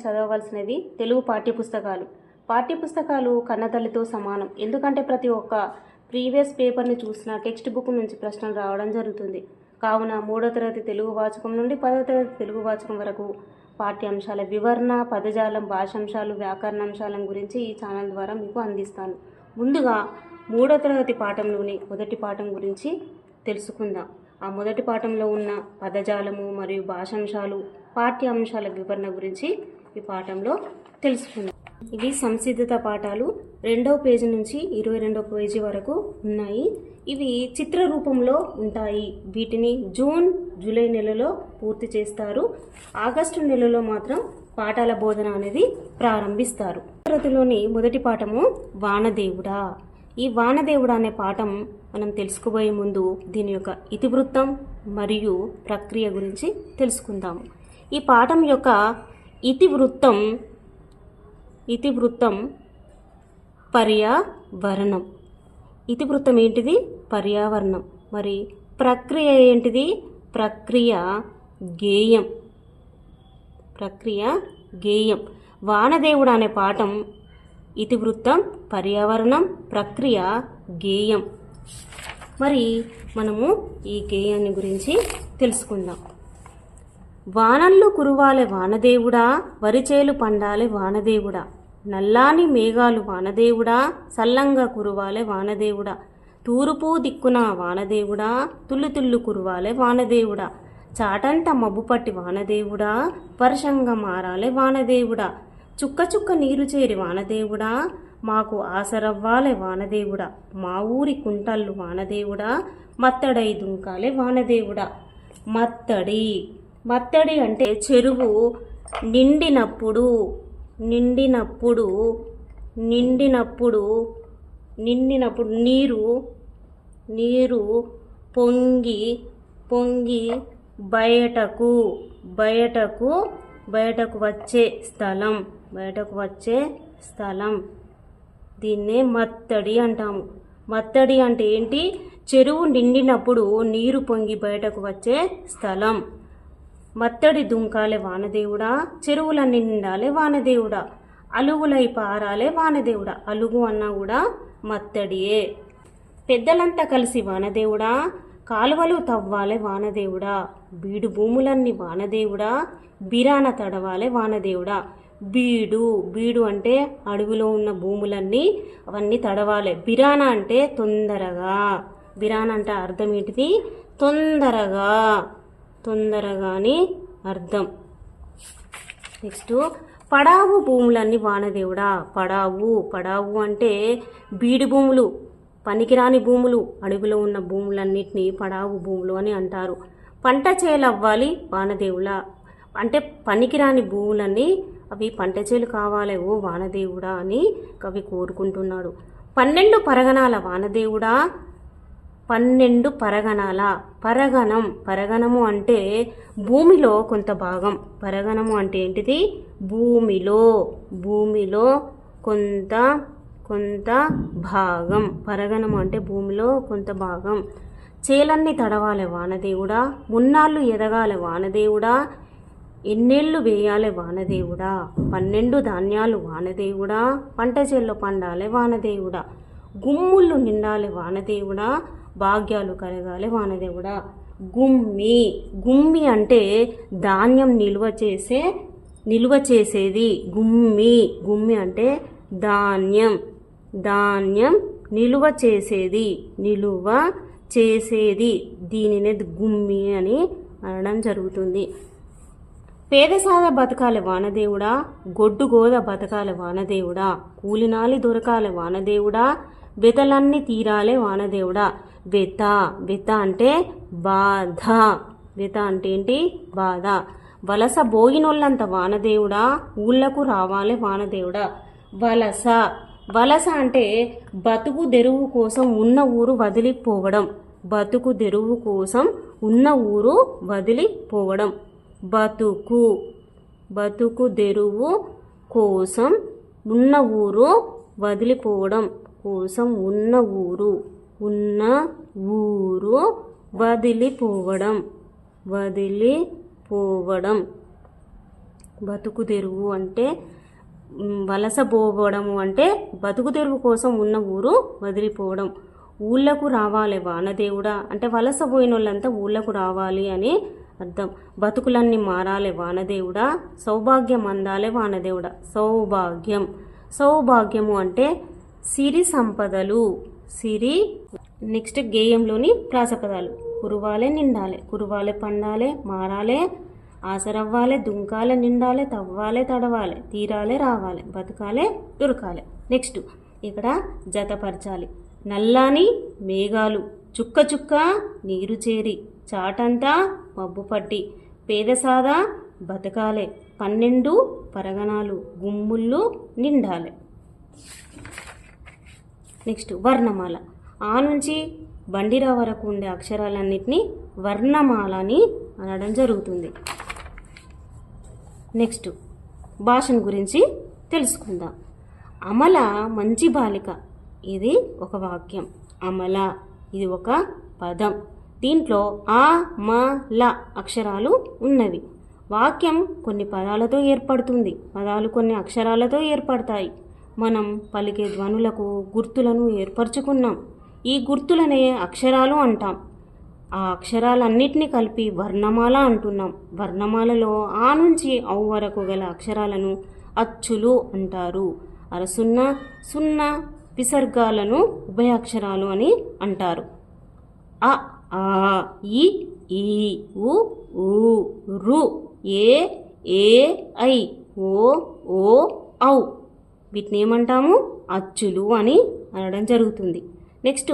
చదవవలసినవి తెలుగు పాఠ్యపుస్తకాలు. పాఠ్యపుస్తకాలు కన్నతల్లితో సమానం. ఎందుకంటే ప్రతి ఒక్క ప్రీవియస్ పేపర్ని చూసినా టెక్స్ట్ బుక్ నుంచి ప్రశ్నలు రావడం జరుగుతుంది. కావున 3వ తరగతి తెలుగు వాచకం నుండి 10వ తరగతి తెలుగు వాచకం వరకు పాఠ్యాంశాల వివరణ, పదజాలం, భాషాంశాలు, వ్యాకరణాంశాల గురించి ఈ ఛానల్ ద్వారా మీకు అందిస్తాను. ముందుగా 3వ తరగతి పాఠంలోని మొదటి పాఠం గురించి తెలుసుకుందాం. ఆ మొదటి పాఠంలో ఉన్న పదజాలము మరియు భాషాంశాలు, పాఠ్యాంశాల వివరణ గురించి ఈ పాఠంలో తెలుసుకుందాం. ఇవి సంసిద్ధత పాఠాలు 2వ పేజీ నుంచి 22వ పేజీ వరకు ఉన్నాయి. ఇవి చిత్ర రూపంలో ఉంటాయి. వీటిని జూన్, జూలై నెలలో పూర్తి చేస్తారు. ఆగస్టు నెలలో మాత్రం పాఠాల బోధన అనేది ప్రారంభిస్తారు. తరగతిలోని మొదటి పాఠము వానదేవుడా. ఈ వానదేవుడా అనే పాఠం మనం తెలుసుకోబోయే ముందు దీని యొక్క ఇతివృత్తం మరియు ప్రక్రియ గురించి తెలుసుకుందాము. ఈ పాఠం యొక్క ఇతివృత్తం పర్యావరణం. ఇతివృత్తం ఏంటిది? పర్యావరణం. మరి ప్రక్రియ ఏంటిది? ప్రక్రియ గేయం. వానదేవుడు అనే పాఠం ఇతివృత్తం, పర్యావరణం, ప్రక్రియ, గేయం. మరి మనము ఈ గేయాన్ని గురించి తెలుసుకుందాం. వానల్లు కురువాలె వానదేవుడా, వరిచేలు పండాలె వానదేవుడా, నల్లాని మేఘాలు వానదేవుడా, సల్లంగా కురువాలె వానదేవుడా, తూర్పు దిక్కున వానదేవుడా, తుల్లు తుల్లు కురువాలె వానదేవుడా, చాటంట మబ్బు పట్టి వానదేవుడా, వర్షంగా మారాలె వానదేవుడా, చుక్క చుక్క నీరు చేరి వానదేవుడా, మాకు ఆసరవ్వాలే వానదేవుడా, మా ఊరి కుంటళ్ళు వానదేవుడా, మత్తడై దుంకాలే వానదేవుడా. మత్తడి అంటే చెరువు నిండినప్పుడు నీరు పొంగి బయటకు వచ్చే స్థలం దీన్నే మత్తడి అంటాము. మత్తడి అంటే ఏంటి? చెరువు నిండినప్పుడు నీరు పొంగి బయటకు వచ్చే స్థలం. మత్తడి దుంకాలే వానదేవుడా, చెరువులన్నీ నిండాలే వానదేవుడా, అలుగులై పారాలే వానదేవుడా. అలుగు అన్నా కూడా మత్తడియే. పెద్దలంతా కలిసి వానదేవుడా, కాలువలు తవ్వాలే వానదేవుడా, బీడు భూములన్నీ వానదేవుడా, బిరాన తడవాలే వానదేవుడా. బీడు అంటే అడవిలో ఉన్న భూములన్నీ అవన్నీ తడవాలి. బిరాన అంటే తొందరగా. బిరాన అంటే అర్థం ఏంటిది? తొందరగా అని అర్థం. నెక్స్ట్ పడావు భూములన్నీ వానదేవుడా. పడావు అంటే బీడు భూములు, పనికిరాని భూములు, అడవిలో ఉన్న భూములన్నిటినీ పడావు భూములు అని అంటారు. పంట చేలవ్వాలి వానదేవులా అంటే పనికిరాని భూములన్నీ అవి పంట చేలు కావాలి ఓ వానదేవుడా అని కవి కోరుకుంటున్నాడు. 12 పరగణాల వానదేవుడా, 12 పరగణాల. పరగణము అంటే భూమిలో కొంత భాగం. పరగణము అంటే ఏంటిది? భూమిలో కొంత భాగం. పరగణము అంటే భూమిలో కొంత భాగం. చేలన్నీ తడవాలి వానదేవుడా, మున్నాళ్ళు ఎదగాలి వానదేవుడా, ఎన్నేళ్ళు వేయాలి వానదేవుడా, 12 ధాన్యాలు వానదేవుడా, పంట చేల్లో పండాలి వానదేవుడా, గుమ్ముళ్ళు నిండాలి వానదేవుడా, భాగ్యాలు కలగాలి వానదేవుడా. గుమ్మి అంటే ధాన్యం నిల్వ చేసేది. గుమ్మి అంటే ధాన్యం నిల్వ చేసేది. దీనినే గుమ్మి అని అనడం జరుగుతుంది. పేదసాద బతకాలి వానదేవుడా, గొడ్డు గోద బతకాలి వానదేవుడా, కూలినాలి దొరకాలి వానదేవుడా, వెతలన్నీ తీరాలే వానదేవుడా. వెత అంటే బాధ. వెత అంటే ఏంటి? బాధ. వలస బోయినోళ్ళంత వానదేవుడా, ఊళ్ళకు రావాలి వానదేవుడా. వలస అంటే బతుకు తెరువు కోసం ఉన్న ఊరు వదిలిపోవడం. బతుకు తెరువు కోసం ఉన్న ఊరు వదిలిపోవడం కోసం ఉన్న ఊరు వదిలిపోవడం బతుకు తెరువు అంటే వలస పోవడము అంటే బతుకు తెరువు కోసం ఉన్న ఊరు వదిలిపోవడం. ఊళ్ళకు రావాలి వానదేవుడా అంటే వలస పోయిన వాళ్ళంతా ఊళ్ళకు రావాలి అని అర్థం. బతుకులన్నీ మారాలి వానదేవుడా, సౌభాగ్యం అందాలే వానదేవుడా. సౌభాగ్యం, సౌభాగ్యము అంటే సిరి సంపదలు, సిరి. నెక్స్ట్ గేయంలోని ప్రాసపదాలు. కురువాలే నిండాలే, కురువాలే పండాలే, మారాలే ఆసరవ్వాలే, దుంకాలే నిండాలే, తవ్వాలే తడవాలే, తీరాలే రావాలే, బతకాలే దొరకాలే. నెక్స్ట్ ఇక్కడ జతపరచాలి. నల్లాని మేఘాలు, చుక్క చుక్క నీరు చేరి, చాటంతా మబ్బు పట్టి, పేదసాదా బతకాలే, 12 పరగణాలు గుమ్ముళ్ళు నిండాలే. నెక్స్ట్ వర్ణమాల. ఆ నుంచి బండిరా వరకు ఉండే అక్షరాలన్నిటినీ వర్ణమాల అని అనడం జరుగుతుంది. నెక్స్ట్ భాషను గురించి తెలుసుకుందాం. అమల మంచి బాలిక, ఇది ఒక వాక్యం. అమల ఇది ఒక పదం. దీంట్లో ఆ, మ, ల అక్షరాలు ఉన్నవి. వాక్యం కొన్ని పదాలతో ఏర్పడుతుంది, పదాలు కొన్ని అక్షరాలతో ఏర్పడతాయి. మనం పలికే ధ్వనులకు గుర్తులను ఏర్పరచుకున్నాం. ఈ గుర్తులనే అక్షరాలు అంటాం. ఆ అక్షరాలన్నిటినీ కలిపి వర్ణమాల అంటున్నాం. వర్ణమాలలో ఆ నుంచి ఔ వరకు గల అక్షరాలను అచ్చులు అంటారు. అరసున్న, సున్న విసర్గాలను ఉభయాక్షరాలు అని అంటారు. అ, ఆ, ఇ, ఈ, ఉ, ఊ, రు, ఏ, ఐ, ఓ, ఔ వీటిని ఏమంటాము? అచ్చులు అని అనడం జరుగుతుంది. నెక్స్ట్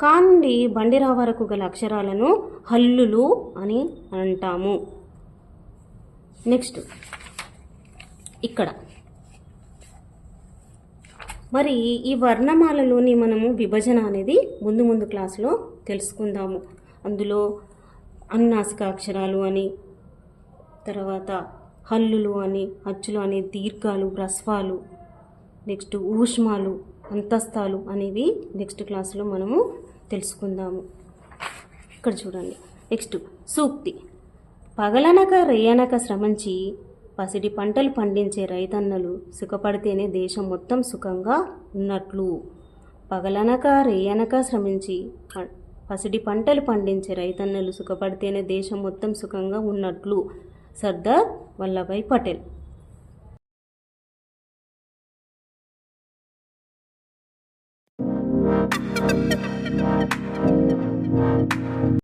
కా నుండి బండిరా వరకు గల అక్షరాలను హల్లులు అని అంటాము. నెక్స్ట్ ఇక్కడ మరి ఈ వర్ణమాలలోని మనము విభజన అనేది ముందు క్లాసులో తెలుసుకుందాము. అందులో అనునాసిక అక్షరాలు అని, తర్వాత హల్లులు అని, అచ్చులు అని, దీర్ఘాలు, హ్రస్వాలు, నెక్స్ట్ ఊష్మాలు, అంతస్తాలు అనేవి నెక్స్ట్ క్లాసులో మనము తెలుసుకుందాము. ఇక్కడ చూడండి. నెక్స్ట్ సూక్తి. పగలనక రేయనక శ్రమించి పసిడి పంటలు పండించే రైతన్నలు సుఖపడితేనే దేశం మొత్తం సుఖంగా ఉన్నట్లు. పగలనక రేయనక శ్రమించి పసిడి పంటలు పండించే రైతన్నలు సుఖపడితేనే దేశం మొత్తం సుఖంగా ఉన్నట్లు. సర్దార్ వల్లభాయ్ పటేల్.